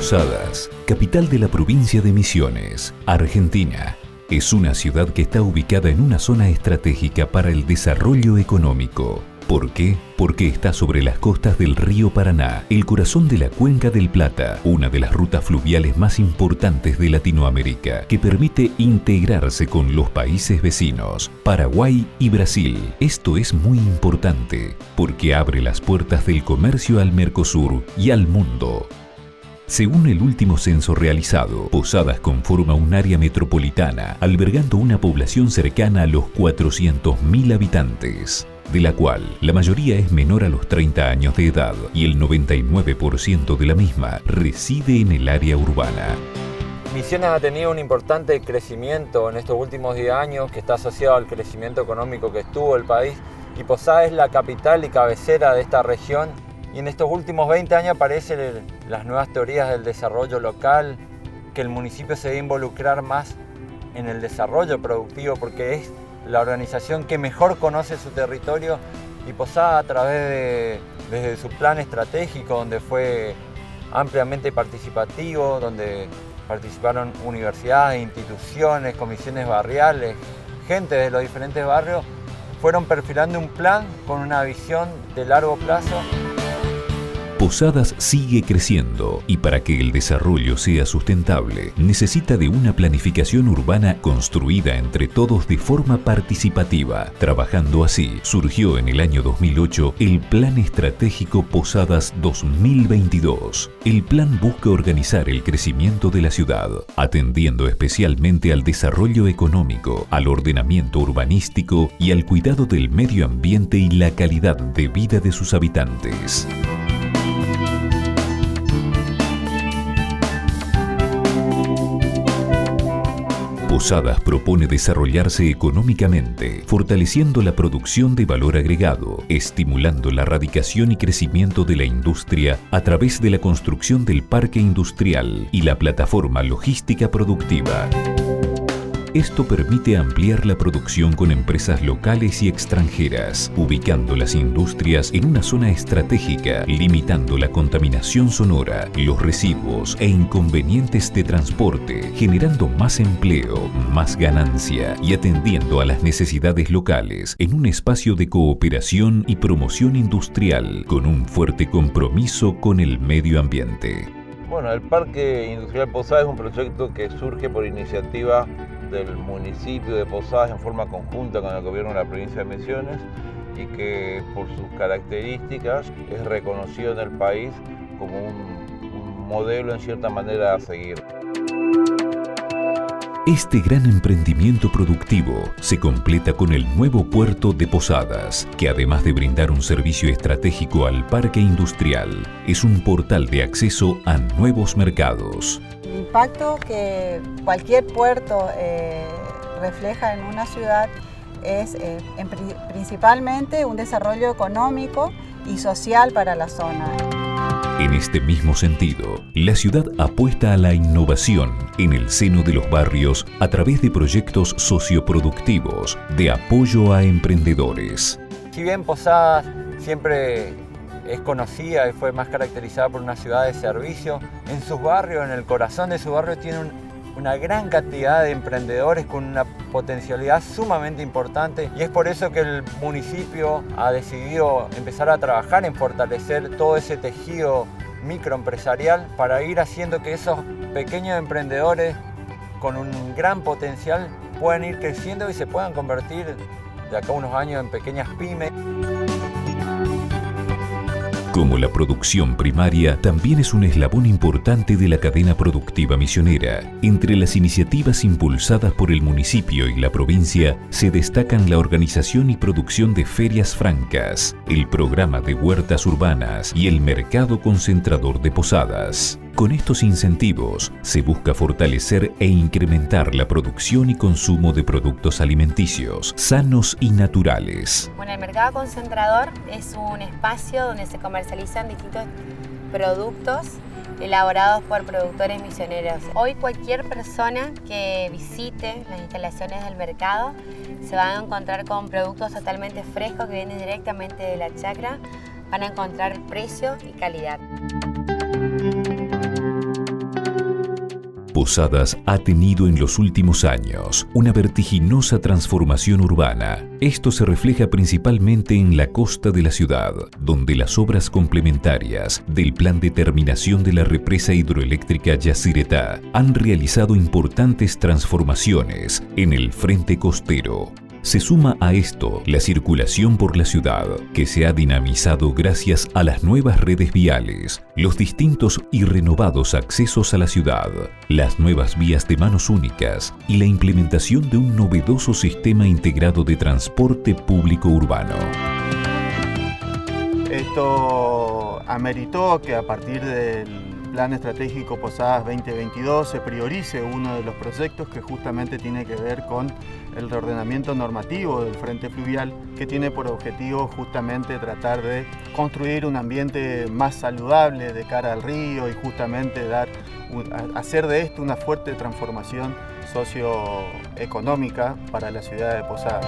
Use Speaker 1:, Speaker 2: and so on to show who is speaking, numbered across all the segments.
Speaker 1: Posadas, capital de la provincia de Misiones, Argentina, es una ciudad que está ubicada en una zona estratégica para el desarrollo económico. ¿Por qué? Porque está sobre las costas del río Paraná, el corazón de la Cuenca del Plata, una de las rutas fluviales más importantes de Latinoamérica, que permite integrarse con los países vecinos, Paraguay y Brasil. Esto es muy importante, porque abre las puertas del comercio al Mercosur y al mundo. Según el último censo realizado, Posadas conforma un área metropolitana, albergando una población cercana a los 400.000 habitantes, de la cual la mayoría es menor a los 30 años de edad y el 99% de la misma reside en el área urbana.
Speaker 2: Misiones ha tenido un importante crecimiento en estos últimos 10 años que está asociado al crecimiento económico que tuvo el país, y Posadas es la capital y cabecera de esta región. Y en estos últimos 20 años aparecen las nuevas teorías del desarrollo local, que el municipio se debe involucrar más en el desarrollo productivo porque es la organización que mejor conoce su territorio, y Posadas a través desde su plan estratégico, donde fue ampliamente participativo, donde participaron universidades, instituciones, comisiones barriales, gente de los diferentes barrios, fueron perfilando un plan con una visión de largo plazo.
Speaker 1: Posadas sigue creciendo y para que el desarrollo sea sustentable necesita de una planificación urbana construida entre todos de forma participativa. Trabajando así, surgió en el año 2008 el Plan Estratégico Posadas 2022. El plan busca organizar el crecimiento de la ciudad, atendiendo especialmente al desarrollo económico, al ordenamiento urbanístico y al cuidado del medio ambiente y la calidad de vida de sus habitantes. Posadas propone desarrollarse económicamente, fortaleciendo la producción de valor agregado, estimulando la radicación y crecimiento de la industria a través de la construcción del parque industrial y la plataforma logística productiva. Esto permite ampliar la producción con empresas locales y extranjeras, ubicando las industrias en una zona estratégica, limitando la contaminación sonora, los residuos e inconvenientes de transporte, generando más empleo, más ganancia y atendiendo a las necesidades locales en un espacio de cooperación y promoción industrial con un fuerte compromiso con el medio ambiente.
Speaker 3: Bueno, el Parque Industrial Posadas es un proyecto que surge por iniciativa del municipio de Posadas en forma conjunta con el gobierno de la provincia de Misiones, y que por sus características es reconocido en el país como un modelo en cierta manera a seguir.
Speaker 1: Este gran emprendimiento productivo se completa con el nuevo puerto de Posadas, que además de brindar un servicio estratégico al parque industrial, es un portal de acceso a nuevos mercados.
Speaker 4: El impacto que cualquier puerto refleja en una ciudad es principalmente un desarrollo económico y social para la zona.
Speaker 1: En este mismo sentido, la ciudad apuesta a la innovación en el seno de los barrios a través de proyectos socioproductivos de apoyo a emprendedores.
Speaker 2: Si bien Posadas siempre es conocida y fue más caracterizada por una ciudad de servicio, en sus barrios, en el corazón de su barrio, tiene una gran cantidad de emprendedores con una potencialidad sumamente importante, y es por eso que el municipio ha decidido empezar a trabajar en fortalecer todo ese tejido microempresarial para ir haciendo que esos pequeños emprendedores con un gran potencial puedan ir creciendo y se puedan convertir de acá a unos años en pequeñas pymes.
Speaker 1: Como la producción primaria también es un eslabón importante de la cadena productiva misionera, entre las iniciativas impulsadas por el municipio y la provincia se destacan la organización y producción de ferias francas, el programa de huertas urbanas y el mercado concentrador de Posadas. Con estos incentivos se busca fortalecer e incrementar la producción y consumo de productos alimenticios sanos y naturales.
Speaker 5: Bueno, el mercado concentrador es un espacio donde se comercializan distintos productos elaborados por productores misioneros. Hoy cualquier persona que visite las instalaciones del mercado se va a encontrar con productos totalmente frescos que vienen directamente de la chacra. Van a encontrar precio y calidad.
Speaker 1: Posadas ha tenido en los últimos años una vertiginosa transformación urbana. Esto se refleja principalmente en la costa de la ciudad, donde las obras complementarias del Plan de Terminación de la Represa Hidroeléctrica Yacyretá han realizado importantes transformaciones en el frente costero. Se suma a esto la circulación por la ciudad, que se ha dinamizado gracias a las nuevas redes viales, los distintos y renovados accesos a la ciudad, las nuevas vías de manos únicas y la implementación de un novedoso sistema integrado de transporte público urbano.
Speaker 6: Esto ameritó que a partir del Plan Estratégico Posadas 2022 se priorice uno de los proyectos que justamente tiene que ver con el reordenamiento normativo del frente fluvial, que tiene por objetivo justamente tratar de construir un ambiente más saludable de cara al río y justamente hacer de esto una fuerte transformación socioeconómica para la ciudad de Posadas.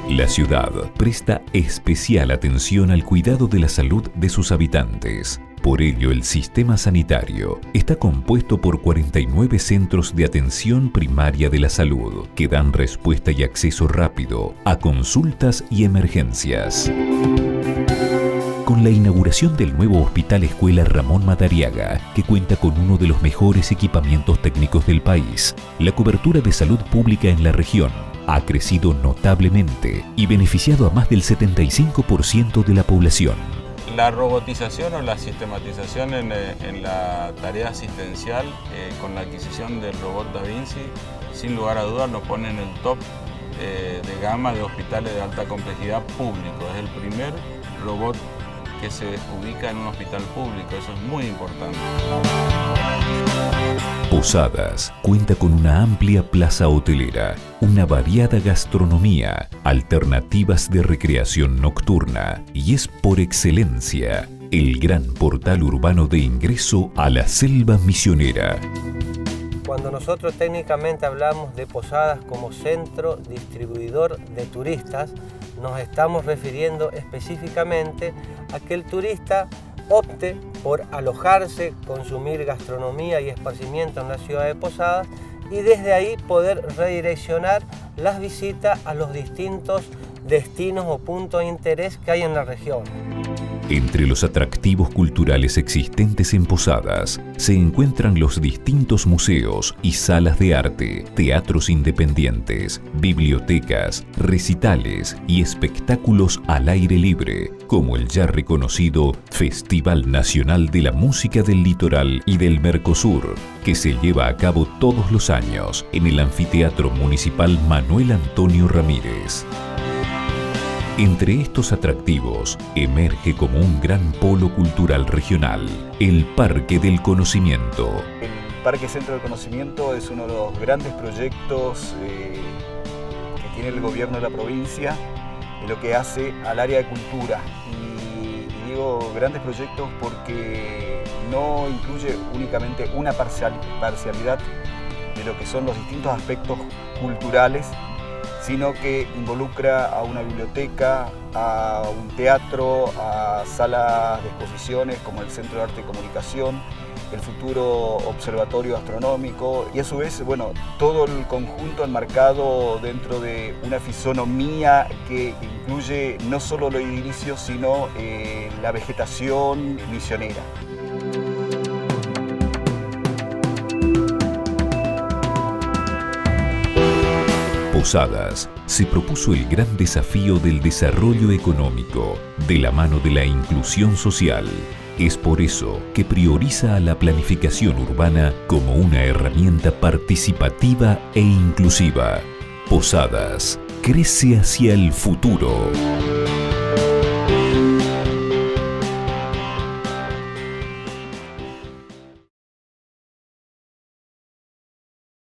Speaker 1: La ciudad presta especial atención al cuidado de la salud de sus habitantes. Por ello, el sistema sanitario está compuesto por 49 centros de atención primaria de la salud, que dan respuesta y acceso rápido a consultas y emergencias. Con la inauguración del nuevo Hospital Escuela Ramón Madariaga, que cuenta con uno de los mejores equipamientos técnicos del país, la cobertura de salud pública en la región ha crecido notablemente y beneficiado a más del 75% de la población.
Speaker 7: La robotización o la sistematización en la tarea asistencial con la adquisición del robot Da Vinci, sin lugar a dudas nos pone en el top de gama de hospitales de alta complejidad público. Es el primer robot que se ubica en un hospital público, eso es muy importante.
Speaker 1: Posadas cuenta con una amplia plaza hotelera, una variada gastronomía, alternativas de recreación nocturna y es por excelencia el gran portal urbano de ingreso a la selva misionera.
Speaker 8: Cuando nosotros técnicamente hablamos de Posadas como centro distribuidor de turistas, nos estamos refiriendo específicamente a que el turista opte por alojarse, consumir gastronomía y esparcimiento en la ciudad de Posadas y desde ahí poder redireccionar las visitas a los distintos destinos o puntos de interés que hay en la región.
Speaker 1: Entre los atractivos culturales existentes en Posadas se encuentran los distintos museos y salas de arte, teatros independientes, bibliotecas, recitales y espectáculos al aire libre, como el ya reconocido Festival Nacional de la Música del Litoral y del Mercosur, que se lleva a cabo todos los años en el Anfiteatro Municipal Manuel Antonio Ramírez. Entre estos atractivos, emerge como un gran polo cultural regional, el Parque del Conocimiento.
Speaker 9: El Parque Centro del Conocimiento es uno de los grandes proyectos que tiene el gobierno de la provincia en lo que hace al área de cultura. Y digo grandes proyectos porque no incluye únicamente una parcialidad de lo que son los distintos aspectos culturales, sino que involucra a una biblioteca, a un teatro, a salas de exposiciones como el Centro de Arte y Comunicación, el futuro Observatorio Astronómico y a su vez, bueno, todo el conjunto enmarcado dentro de una fisonomía que incluye no solo lo edilicio, sino la vegetación misionera.
Speaker 1: Posadas se propuso el gran desafío del desarrollo económico de la mano de la inclusión social. Es por eso que prioriza a la planificación urbana como una herramienta participativa e inclusiva. Posadas crece hacia el futuro.